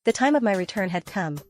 The time of my return had come.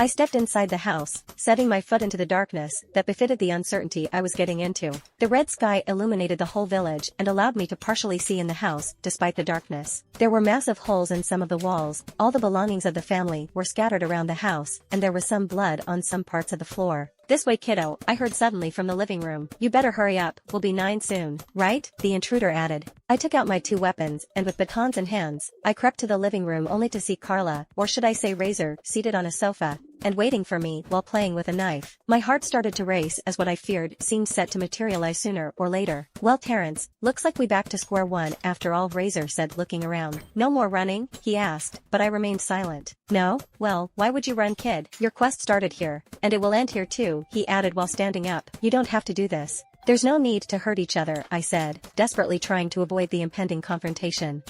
I stepped inside the house, setting my foot into the darkness that befitted the uncertainty I was getting into. The red sky illuminated the whole village and allowed me to partially see in the house, despite the darkness. There were massive holes in some of the walls, all the belongings of the family were scattered around the house, and there was some blood on some parts of the floor. "This way, kiddo," I heard suddenly from the living room. "You better hurry up, we'll be 9 soon, right?" the intruder added. I took out my 2 weapons, and with batons in hands, I crept to the living room only to see Carla, or should I say Razor, seated on a sofa, and waiting for me while playing with a knife. My heart started to race as what I feared seemed set to materialize sooner or later. "Well, Terrence, looks like we back to square one after all," Razor said, looking around. "No more running?" he asked, but I remained silent. "No? Well, why would you run, kid? Your quest started here, and it will end here too," he added while standing up. "You don't have to do this. There's no need to hurt each other," I said, desperately trying to avoid the impending confrontation.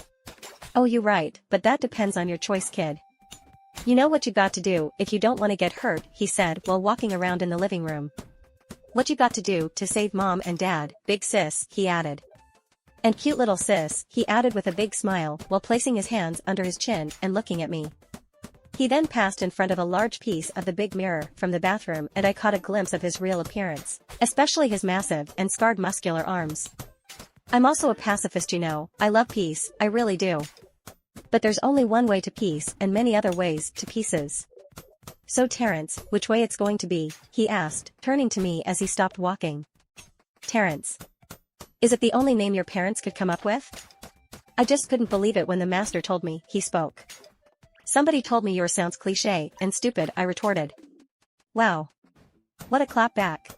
"Oh, you're right, but that depends on your choice, kid. You know what you got to do if you don't want to get hurt," he said while walking around in the living room. "What you got to do to save mom and dad, big sis," he added. "And cute little sis," he added with a big smile while placing his hands under his chin and looking at me. He then passed in front of a large piece of the big mirror from the bathroom, and I caught a glimpse of his real appearance, especially his massive and scarred muscular arms. "I'm also a pacifist, you know. I love peace, I really do. But there's only one way to peace and many other ways to pieces." "So Terrence, which way it's going to be?" he asked, turning to me as he stopped walking. "Terrence. Is it the only name your parents could come up with?" I just couldn't believe it when the master told me, he spoke. "Somebody told me yours sounds cliché and stupid," I retorted. "Wow. What a clapback.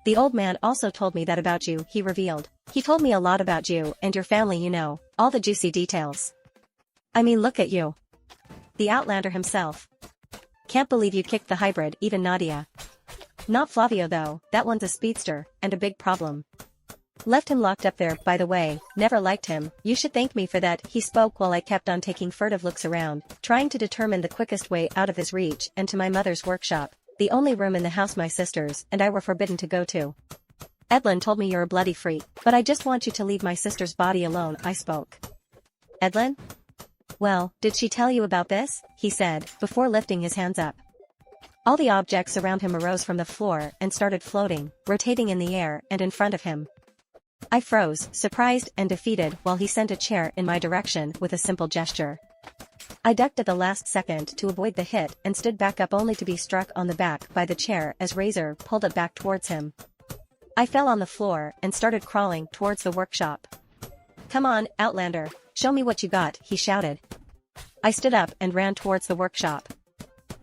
The old man also told me that about you," he revealed. "He told me a lot about you and your family, you know, all the juicy details. I mean, look at you. The Outlander himself. Can't believe you kicked the hybrid, even Nadia. Not Flavio though, that one's a speedster, and a big problem. Left him locked up there, by the way, never liked him, you should thank me for that," he spoke while I kept on taking furtive looks around, trying to determine the quickest way out of his reach and to my mother's workshop, the only room in the house my sisters and I were forbidden to go to. "Edlin told me you're a bloody freak, but I just want you to leave my sister's body alone," I spoke. "Edlin? Well, did she tell you about this?" he said, before lifting his hands up. All the objects around him arose from the floor and started floating, rotating in the air and in front of him. I froze, surprised and defeated, while he sent a chair in my direction with a simple gesture. I ducked at the last second to avoid the hit and stood back up only to be struck on the back by the chair as Razor pulled it back towards him. I fell on the floor and started crawling towards the workshop. "Come on, Outlander, show me what you got," he shouted. I stood up and ran towards the workshop.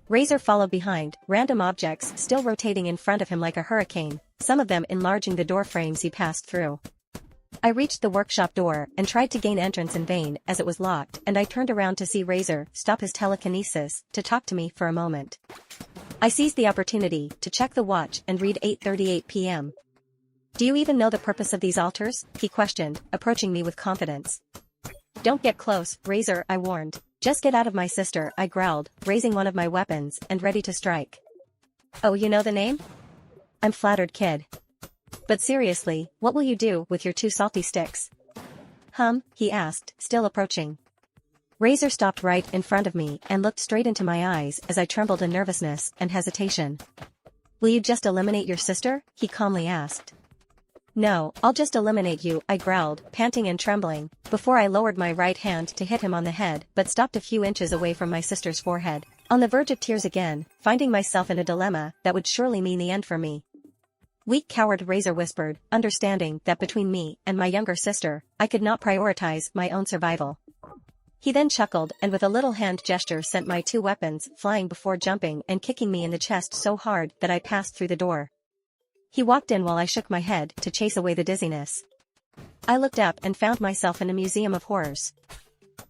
Razor followed behind, random objects still rotating in front of him like a hurricane, some of them enlarging the door frames he passed through. I reached the workshop door and tried to gain entrance in vain as it was locked, and I turned around to see Razor stop his telekinesis to talk to me for a moment. I seized the opportunity to check the watch and read 8:38 p.m. "Do you even know the purpose of these altars?" he questioned, approaching me with confidence. "Don't get close, Razor," I warned. "Just get out of my sister," I growled, raising one of my weapons and ready to strike. "Oh, you know the name?" "I'm flattered, kid. But seriously, what will you do with your 2 salty sticks?" He asked, still approaching. Razor stopped right in front of me and looked straight into my eyes as I trembled in nervousness and hesitation. "Will you just eliminate your sister?" he calmly asked. "No, I'll just eliminate you," I growled, panting and trembling, before I lowered my right hand to hit him on the head but stopped a few inches away from my sister's forehead, on the verge of tears again, finding myself in a dilemma that would surely mean the end for me. "Weak coward," Razor whispered, understanding that between me and my younger sister, I could not prioritize my own survival. He then chuckled and with a little hand gesture sent my 2 weapons flying before jumping and kicking me in the chest so hard that I passed through the door. He walked in while I shook my head to chase away the dizziness. I looked up and found myself in a museum of horrors.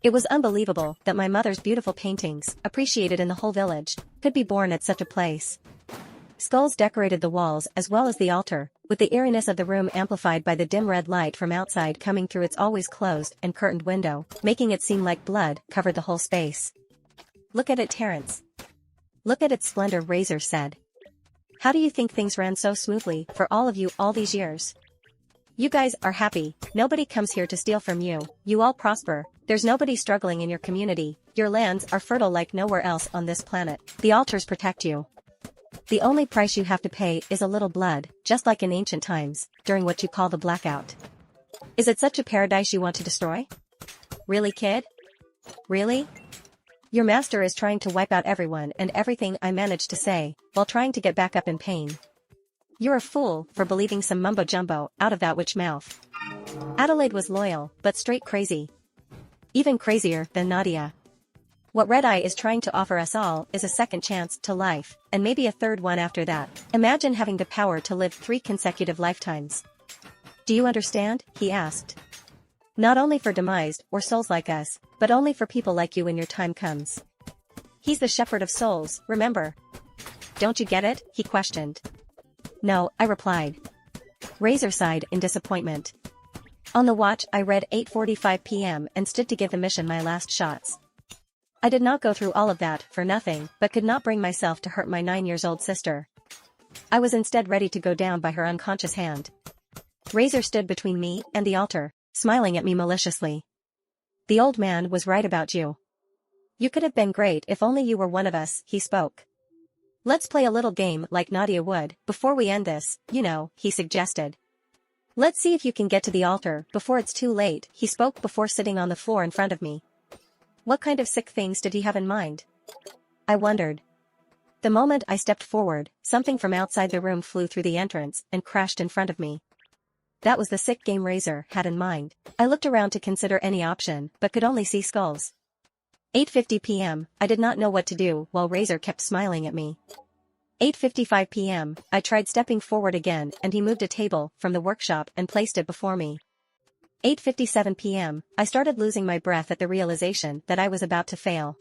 It was unbelievable that my mother's beautiful paintings, appreciated in the whole village, could be born at such a place. Skulls decorated the walls as well as the altar, with the eeriness of the room amplified by the dim red light from outside coming through its always closed and curtained window, making it seem like blood covered the whole space. "Look at it, Terrence. Look at its splendor," Razor said. "How do you think things ran so smoothly for all of you all these years?" You guys are happy, nobody comes here to steal from you, you all prosper, there's nobody struggling in your community, your lands are fertile like nowhere else on this planet, the altars protect you. The only price you have to pay is a little blood, just like in ancient times, during what you call the blackout. Is it such a paradise you want to destroy? Really, kid? Really? Your master is trying to wipe out everyone and everything I managed to say, while trying to get back up in pain. You're a fool for believing some mumbo-jumbo out of that witch mouth. Adelaide was loyal, but straight crazy. Even crazier than Nadia. What Red Eye is trying to offer us all is a second chance to life, and maybe a third one after that. Imagine having the power to live 3 consecutive lifetimes. Do you understand? He asked. Not only for demised or souls like us, but only for people like you when your time comes. He's the shepherd of souls, remember? Don't you get it? He questioned. No, I replied. Razor sighed in disappointment. On the watch I read 8:45 p.m. and stood to give the mission my last shots. I did not go through all of that for nothing, but could not bring myself to hurt my 9-year-old sister. I was instead ready to go down by her unconscious hand. Razor stood between me and the altar, smiling at me maliciously. The old man was right about you. You could have been great if only you were one of us, he spoke. Let's play a little game like Nadia would, before we end this, you know, he suggested. Let's see if you can get to the altar before it's too late, he spoke before sitting on the floor in front of me. What kind of sick things did he have in mind? I wondered. The moment I stepped forward, something from outside the room flew through the entrance and crashed in front of me. That was the sick game Razor had in mind. I looked around to consider any option, but could only see skulls. 8:50 p.m., I did not know what to do while Razor kept smiling at me. 8:55 p.m., I tried stepping forward again and he moved a table from the workshop and placed it before me. 8:57 p.m., I started losing my breath at the realization that I was about to fail.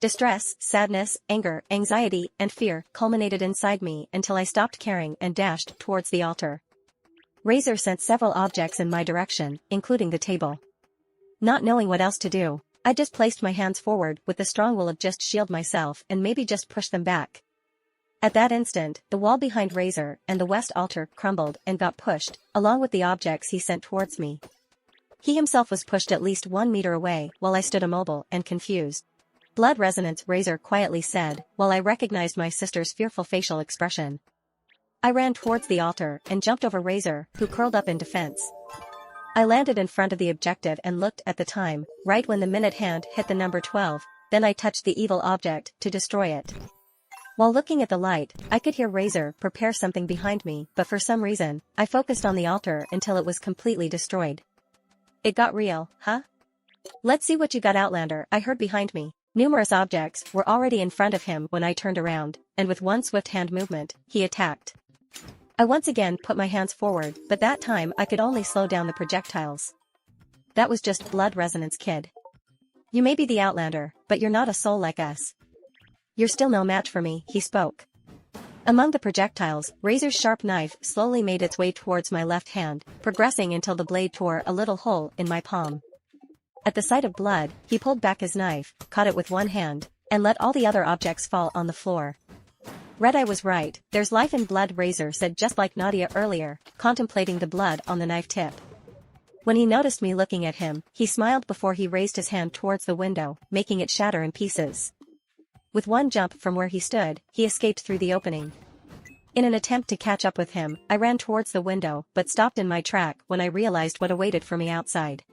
Distress, sadness, anger, anxiety, and fear culminated inside me until I stopped caring and dashed towards the altar. Razor sent several objects in my direction, including the table. Not knowing what else to do, I just placed my hands forward with the strong will of just shield myself and maybe just push them back. At that instant, the wall behind Razor and the west altar crumbled and got pushed, along with the objects he sent towards me. He himself was pushed at least 1 meter away while I stood immobile and confused. Blood resonance, Razor quietly said, while I recognized my sister's fearful facial expression. I ran towards the altar and jumped over Razor, who curled up in defense. I landed in front of the objective and looked at the time, right when the minute hand hit the number 12, then I touched the evil object to destroy it. While looking at the light, I could hear Razor prepare something behind me, but for some reason, I focused on the altar until it was completely destroyed. It got real, huh? Let's see what you got, Outlander, I heard behind me. Numerous objects were already in front of him when I turned around, and with one swift hand movement, he attacked. I once again put my hands forward, but that time I could only slow down the projectiles. That was just blood resonance, kid. You may be the Outlander, but you're not a soul like us. You're still no match for me, he spoke. Among the projectiles, Razor's sharp knife slowly made its way towards my left hand, progressing until the blade tore a little hole in my palm. At the sight of blood, he pulled back his knife, caught it with one hand, and let all the other objects fall on the floor. Red Eye was right, there's life in blood, Razor said, just like Nadia earlier, contemplating the blood on the knife tip. When he noticed me looking at him, he smiled before he raised his hand towards the window, making it shatter in pieces. With one jump from where he stood, he escaped through the opening. In an attempt to catch up with him, I ran towards the window but stopped in my track when I realized what awaited for me outside.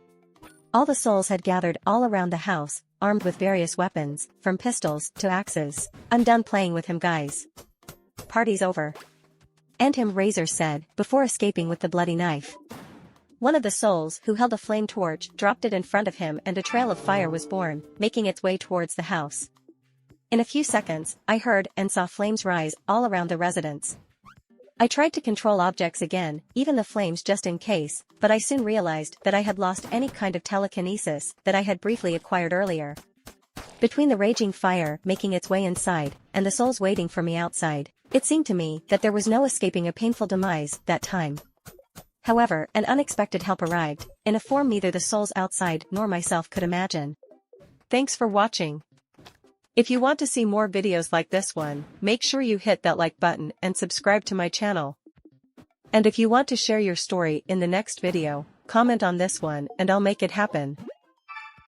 All the souls had gathered all around the house, armed with various weapons, from pistols to axes. I'm done playing with him, guys. Party's over. End him, Razor said, before escaping with the bloody knife. One of the souls who held a flame torch dropped it in front of him and a trail of fire was born, making its way towards the house. In a few seconds, I heard and saw flames rise all around the residence. I tried to control objects again, even the flames just in case, but I soon realized that I had lost any kind of telekinesis that I had briefly acquired earlier. Between the raging fire making its way inside, and the souls waiting for me outside, it seemed to me that there was no escaping a painful demise that time. However, an unexpected help arrived, in a form neither the souls outside nor myself could imagine. Thanks for watching. If you want to see more videos like this one, make sure you hit that like button and subscribe to my channel. And if you want to share your story in the next video, comment on this one and I'll make it happen.